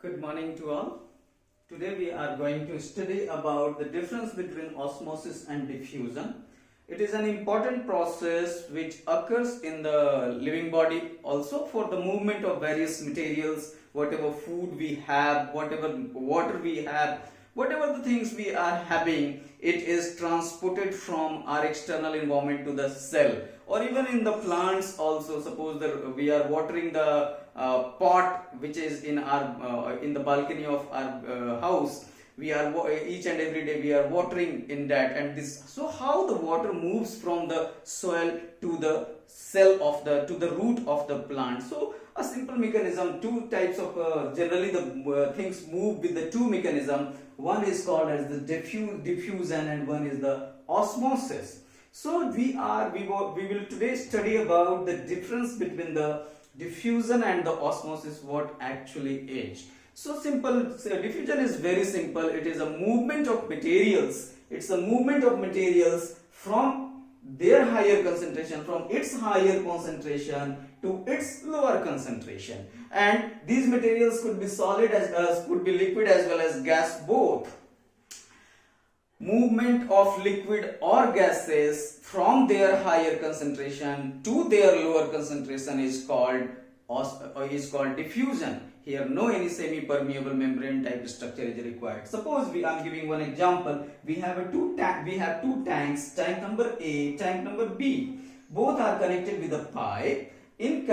Good morning to all. Today we are going to study about the difference between osmosis and diffusion. It is an important process which occurs in the living body also for the movement of various materials, whatever food we have, whatever water we have, whatever the things we are having, it is transported from our external environment to the cell, or even in the plants also. Suppose that we are watering the pot which is in our in the balcony of our house. We are each and every day we are watering in that, and this, so how the water moves from the soil to the cell of the to the root of the plant. So a simple mechanism, two types of generally the things move with the two mechanism. One is called as the diffusion and one is the osmosis. So we will today study about the difference between the diffusion and the osmosis, what actually is. So simple, diffusion is very simple. It is a movement of materials. It's a movement of materials from their higher concentration, from its higher concentration to its lower concentration. And these materials could be solid could be liquid as well as gas both. Movement of liquid or gases from their higher concentration to their lower concentration is called diffusion. Here no any semi-permeable membrane type structure is required. Suppose I am giving one example. We have two tanks, tank number A, tank number B. Both are connected with a pipe. In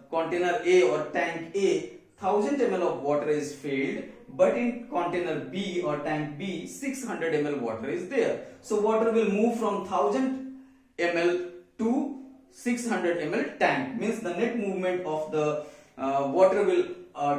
container A or tank A, 1000 ml of water is filled, but in container B or tank B, 600 ml water is there. So water will move from 1000 ml to 600 ml tank. Means the net movement of the water will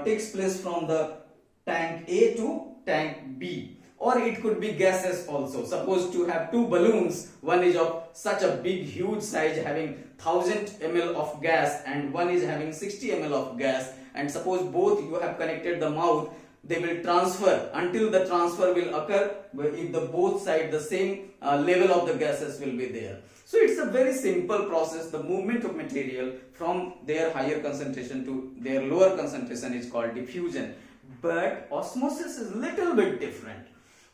takes place from the tank A to tank B. Or it could be gases also. Suppose to have two balloons, one is of such a big huge size having 1000 ml of gas and one is having 60 ml of gas, and suppose both you have connected the mouth, they will transfer until the transfer will occur if the both side the same level of the gases will be there. So it's a very simple process. The movement of material from their higher concentration to their lower concentration is called diffusion. But osmosis is little bit different.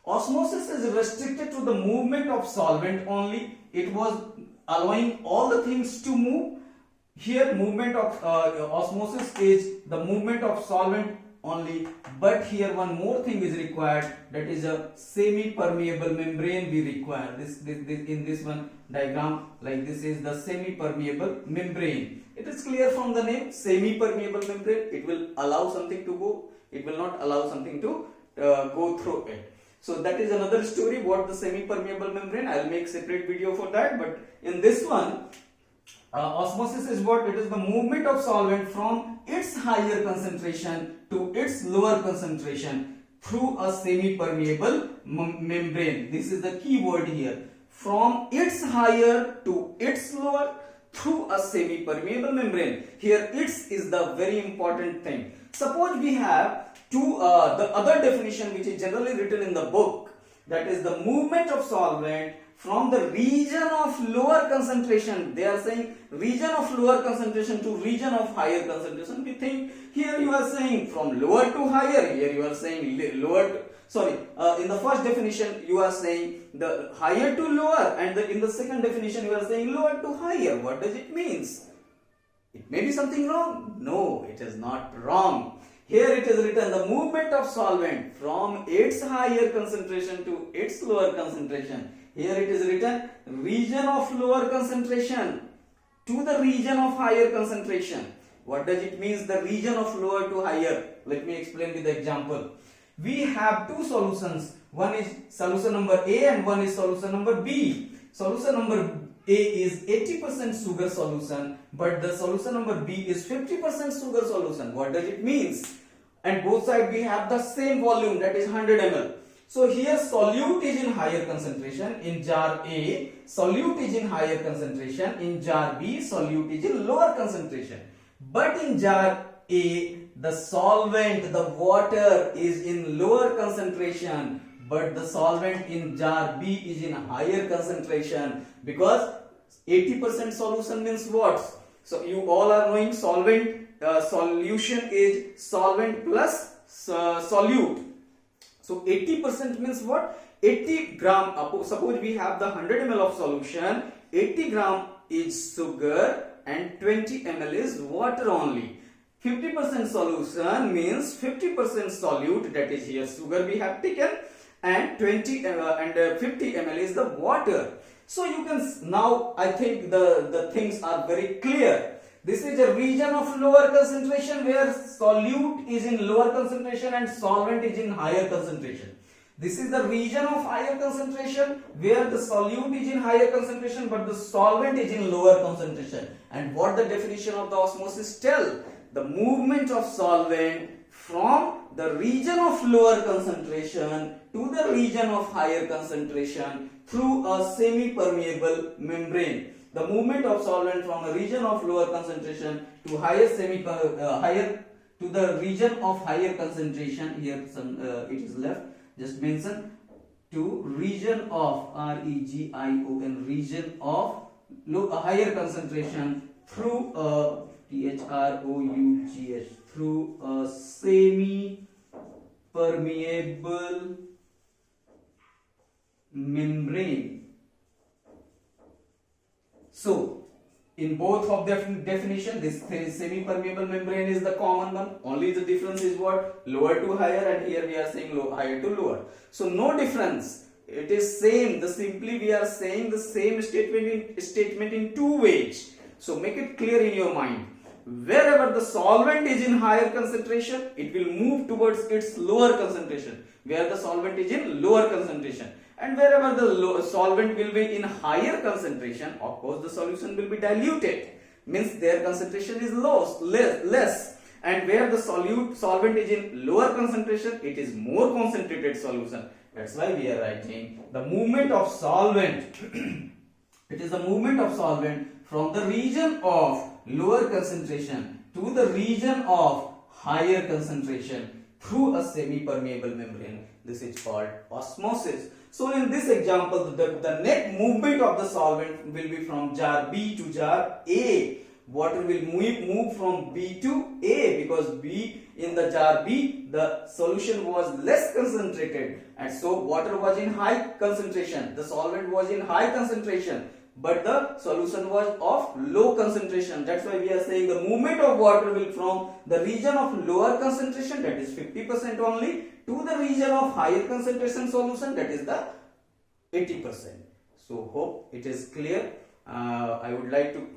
Osmosis is restricted to the movement of solvent only. It was allowing all the things to move. Here movement of osmosis is the movement of solvent only, but here one more thing is required, that is a semi-permeable membrane we require. This in this one diagram, like this is the semi-permeable membrane. It is clear from the name, semi-permeable membrane. It will allow something to go, it will not allow something to go through it. So that is another story, what the semi-permeable membrane. I will make separate video for that, but in this one osmosis is what? It is the movement of solvent from its higher concentration to its lower concentration through a semi-permeable membrane. This is the key word here. From its higher to its lower through a semi-permeable membrane. Here its is the very important thing. Suppose we have the other definition which is generally written in the book, that is the movement of solvent from the region of lower concentration. They are saying region of lower concentration to region of higher concentration. We think here you are saying from lower to higher, here you are saying lower to, in the first definition you are saying the higher to lower, and in the second definition you are saying lower to higher. What does it mean? It may be something wrong. No, it is not wrong. Here it is written the movement of solvent from its higher concentration to its lower concentration. Here it is written region of lower concentration to the region of higher concentration. What does it mean, the region of lower to higher? Let me explain with the example. We have two solutions. One is solution number A and one is solution number B. Solution number A is 80% sugar solution, but the solution number B is 50% sugar solution. What does it mean? And both sides we have the same volume, that is 100 ml. So here solute is in higher concentration in jar A, solute is in higher concentration, in jar B solute is in lower concentration. But in jar A the solvent, the water is in lower concentration, but the solvent in jar B is in higher concentration, because 80% solution means what? So you all are knowing solvent solution is solvent plus solute. So 80% means what? 80 gram, suppose we have the 100 ml of solution, 80 gram is sugar and 20 ml is water only. 50% solution means 50% solute, that is here sugar we have taken, and 50 ml is the water. So you can, now I think the things are very clear. This is a region of lower concentration where solute is in lower concentration and solvent is in higher concentration. This is the region of higher concentration where the solute is in higher concentration but the solvent is in lower concentration. And what the definition of the osmosis tell? The movement of solvent from the region of lower concentration to the region of higher concentration through a semi-permeable membrane. The movement of solvent from a region of lower concentration to to the region of higher concentration. Here some it is left. Just mention to region of region, region of higher concentration through a through a semi-permeable membrane. So, in both of the definition, this semi-permeable membrane is the common one. Only the difference is what? Lower to higher, and here we are saying higher to lower. So, no difference. It is same. Simply we are saying the same statement in two ways. So, make it clear in your mind. Wherever the solvent is in higher concentration, it will move towards its lower concentration. Where the solvent is in lower concentration. And wherever the solvent will be in higher concentration, of course the solution will be diluted. Means their concentration is less. And where the solvent is in lower concentration, it is more concentrated solution. That's why we are writing the movement of solvent. It is the movement of solvent from the region of lower concentration to the region of higher concentration through a semi-permeable membrane. This is called osmosis. So in this example, the net movement of the solvent will be from jar B to jar A. Water will move from B to A because in the jar B, the solution was less concentrated, and so water was in high concentration. The solvent was in high concentration, but the solution was of low concentration. That's why we are saying the movement of water will from the region of lower concentration, that is 50% only, to the region of higher concentration solution, that is the 80%. So hope it is clear. I would like to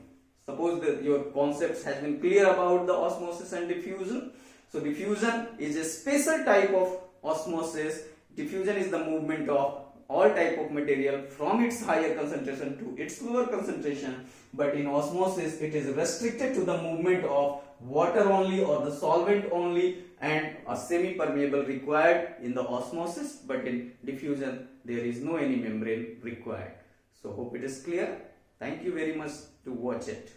suppose that your concepts has been clear about the osmosis and diffusion. So diffusion is a special type of osmosis. Diffusion is the movement of all type of material from its higher concentration to its lower concentration, but in osmosis it is restricted to the movement of water only or the solvent only, and a semi-permeable required in the osmosis, but in diffusion there is no any membrane required. So hope it is clear. Thank you very much to watch it.